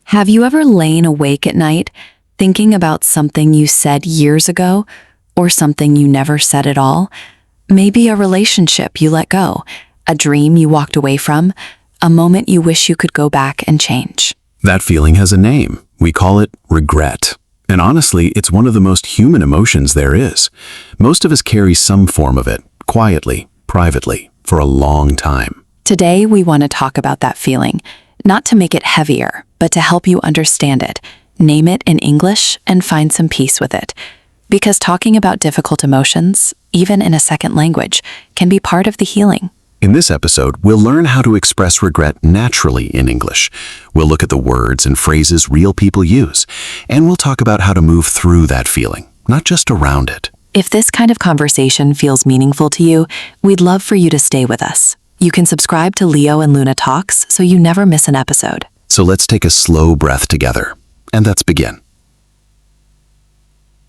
Have you ever lain awake at night thinking about something you said years ago or something you never said at all? Maybe a relationship you let go, a dream you walked away from, a moment you wish you could go back and change. That feeling has a name. We call it regret. And honestly, it's one of the most human emotions there is. Most of us carry some form of it, quietly, privately, for a long time. Today, we want to talk about that feeling, not to make it heavier, but to help you understand it, name it in English, and find some peace with it. Because talking about difficult emotions, even in a second language, can be part of the healing. In this episode, we'll learn how to express regret naturally in English. We'll look at the words and phrases real people use, and we'll talk about how to move through that feeling, not just around it. If this kind of conversation feels meaningful to you, we'd love for you to stay with us. You can subscribe to Leo and Luna Talks so you never miss an episode. So let's take a slow breath together, and let's begin.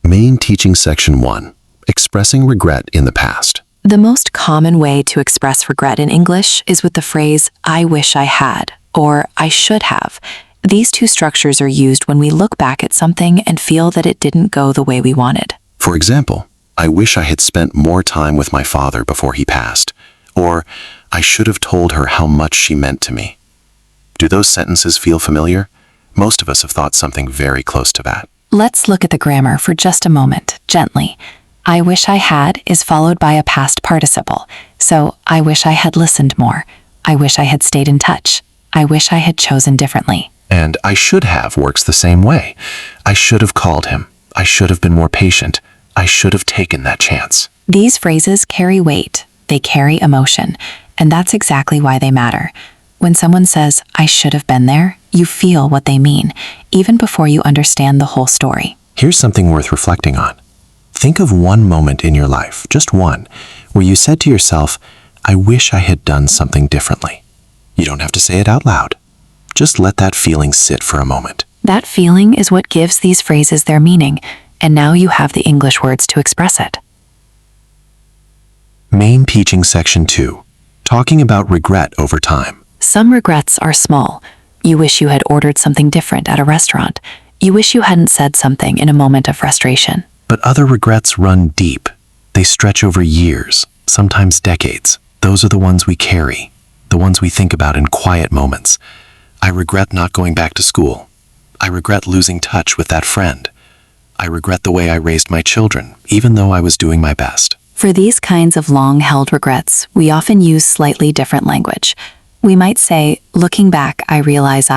Main Teaching Section 1. Expressing regret in the past. The most common way to express regret in English is with the phrase, I wish I had, or I should have. These two structures are used when we look back at something and feel that it didn't go the way we wanted. For example, I wish I had spent more time with my father before he passed, or I should have told her how much she meant to me. Do those sentences feel familiar? Most of us have thought something very close to that. Let's look at the grammar for just a moment, gently. I wish I had is followed by a past participle. So, I wish I had listened more. I wish I had stayed in touch. I wish I had chosen differently. And I should have works the same way. I should have called him. I should have been more patient. I should have taken that chance. These phrases carry weight. They carry emotion. And that's exactly why they matter. When someone says, I should have been there, you feel what they mean, even before you understand the whole story. Here's something worth reflecting on. Think of one moment in your life, just one, where you said to yourself, I wish I had done something differently. You don't have to say it out loud. Just let that feeling sit for a moment. That feeling is what gives these phrases their meaning, and now you have the English words to express it. Main Teaching Section 2. Talking about regret over time. Some regrets are small. You wish you had ordered something different at a restaurant. You wish you hadn't said something in a moment of frustration. But other regrets run deep. They stretch over years, sometimes decades. Those are the ones we carry, the ones we think about in quiet moments. I regret not going back to school. I regret losing touch with that friend. I regret the way I raised my children, even though I was doing my best. For these kinds of long-held regrets, we often use slightly different language. We might say, looking back, I realize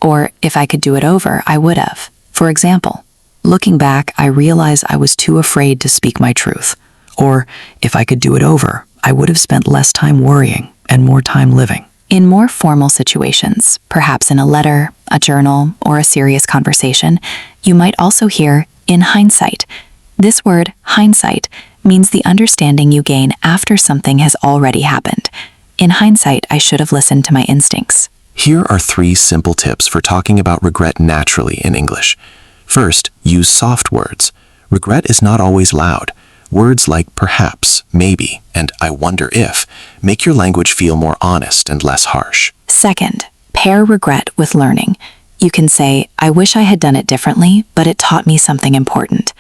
or if I could do it over, I would have. For example, looking back, I realize I was too afraid to speak my truth. Or, if I could do it over, I would have spent less time worrying and more time living. In more formal situations, perhaps in a letter, a journal, or a serious conversation, you might also hear, in hindsight. This word, hindsight, means the understanding you gain after something has already happened. In hindsight, I should have listened to my instincts. Here are 3 simple tips for talking about regret naturally in English. First, use soft words. Regret is not always loud. Words like perhaps, maybe, and I wonder if make your language feel more honest and less harsh. Second, pair regret with learning. You can say, I wish I had done it differently, but it taught me something important.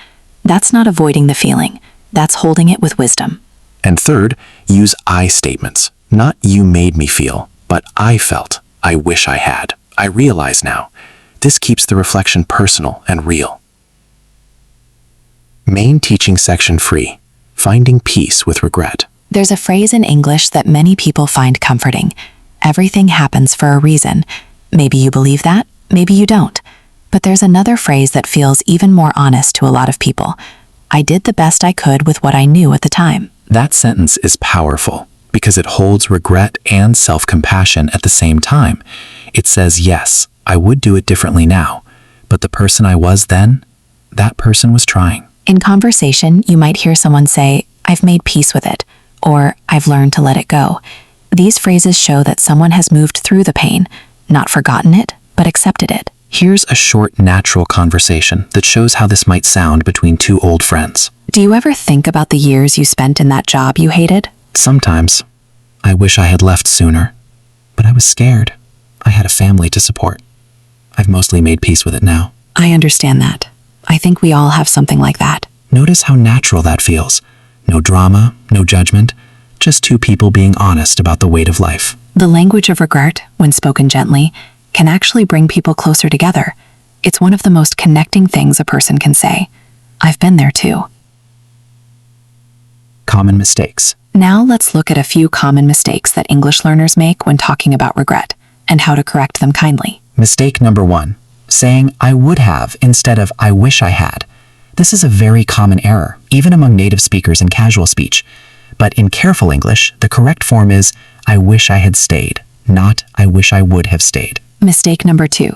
That's not avoiding the feeling. That's holding it with wisdom. And third, use I statements. Not you made me feel, but I felt. I wish I had. I realize now. This keeps the reflection personal and real. Main Teaching Section 3. Finding peace with regret. There's a phrase in English that many people find comforting. Everything happens for a reason. Maybe you believe that, maybe you don't. But there's another phrase that feels even more honest to a lot of people. I did the best I could with what I knew at the time. That sentence is powerful because it holds regret and self-compassion at the same time. It says, yes, I would do it differently now, but the person I was then, that person was trying. In conversation, you might hear someone say, I've made peace with it, or I've learned to let it go. These phrases show that someone has moved through the pain, not forgotten it, but accepted it. Here's a short, natural conversation that shows how this might sound between 2 old friends. Do you ever think about the years you spent in that job you hated? Sometimes. I wish I had left sooner, but I was scared. I had a family to support. I've mostly made peace with it now. I understand that. I think we all have something like that. Notice how natural that feels. No drama, no judgment, just two people being honest about the weight of life. The language of regret, when spoken gently, can actually bring people closer together. It's one of the most connecting things a person can say. I've been there too. Common mistakes. Now let's look at a few common mistakes that English learners make when talking about regret, and how to correct them kindly. Mistake number 1. Saying I would have instead of I wish I had. This is a very common error, even among native speakers in casual speech. But in careful English, the correct form is I wish I had stayed, not I wish I would have stayed. Mistake number 2.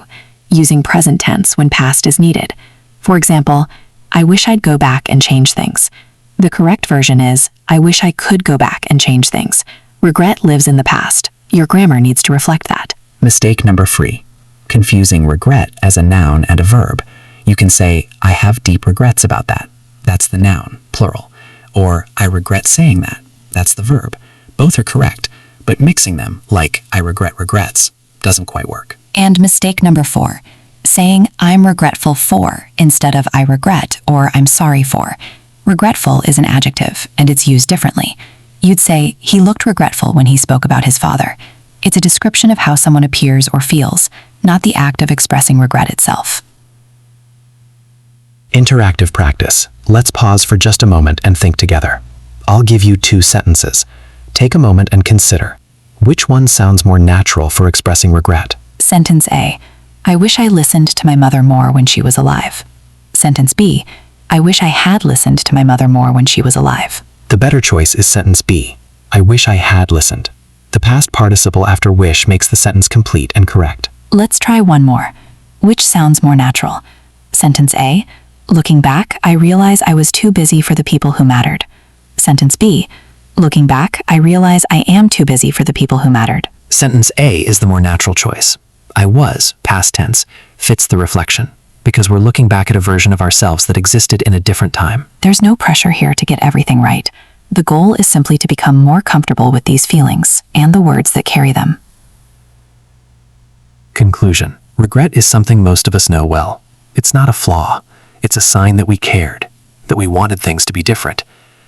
Using present tense when past is needed. For example, I wish I'd go back and change things. The correct version is I wish I could go back and change things. Regret lives in the past. Your grammar needs to reflect that. Mistake number 3. Confusing regret as a noun and a verb. You can say, I have deep regrets about that. That's the noun, plural. Or, I regret saying that. That's the verb. Both are correct, but mixing them, like I regret regrets, doesn't quite work. And mistake number 4. Saying I'm regretful for instead of I regret or I'm sorry for. Regretful is an adjective, and it's used differently. You'd say, he looked regretful when he spoke about his father. It's a description of how someone appears or feels, not the act of expressing regret itself. Interactive practice. Let's pause for just a moment and think together. I'll give you 2 sentences. Take a moment and consider. Which one sounds more natural for expressing regret? Sentence A. I wish I listened to my mother more when she was alive. Sentence B. I wish I had listened to my mother more when she was alive. The better choice is sentence B. I wish I had listened. The past participle after wish makes the sentence complete and correct. Let's try one more. Which sounds more natural? Sentence A. Looking back, I realize I was too busy for the people who mattered. Sentence B. Looking back, I realize I am too busy for the people who mattered. Sentence A is the more natural choice. I was, past tense, fits the reflection, because we're looking back at a version of ourselves that existed in a different time. There's no pressure here to get everything right. The goal is simply to become more comfortable with these feelings and the words that carry them. Conclusion. Regret is something most of us know well. It's not a flaw. It's a sign that we cared, that we wanted things to be different,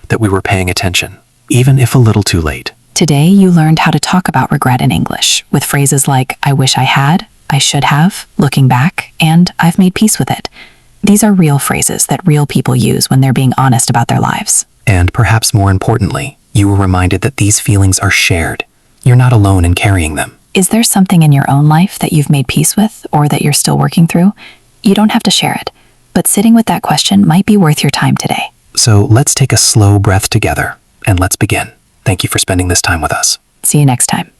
that we were paying attention, even if a little too late. Today, you learned how to talk about regret in English with phrases like, I wish I had, I should have, looking back, and I've made peace with it. These are real phrases that real people use when they're being honest about their lives. And perhaps more importantly, you were reminded that these feelings are shared. You're not alone in carrying them. Is there something in your own life that you've made peace with or that you're still working through? You don't have to share it, but sitting with that question might be worth your time today. So let's take a slow breath together, and let's begin. Thank you for spending this time with us. See you next time.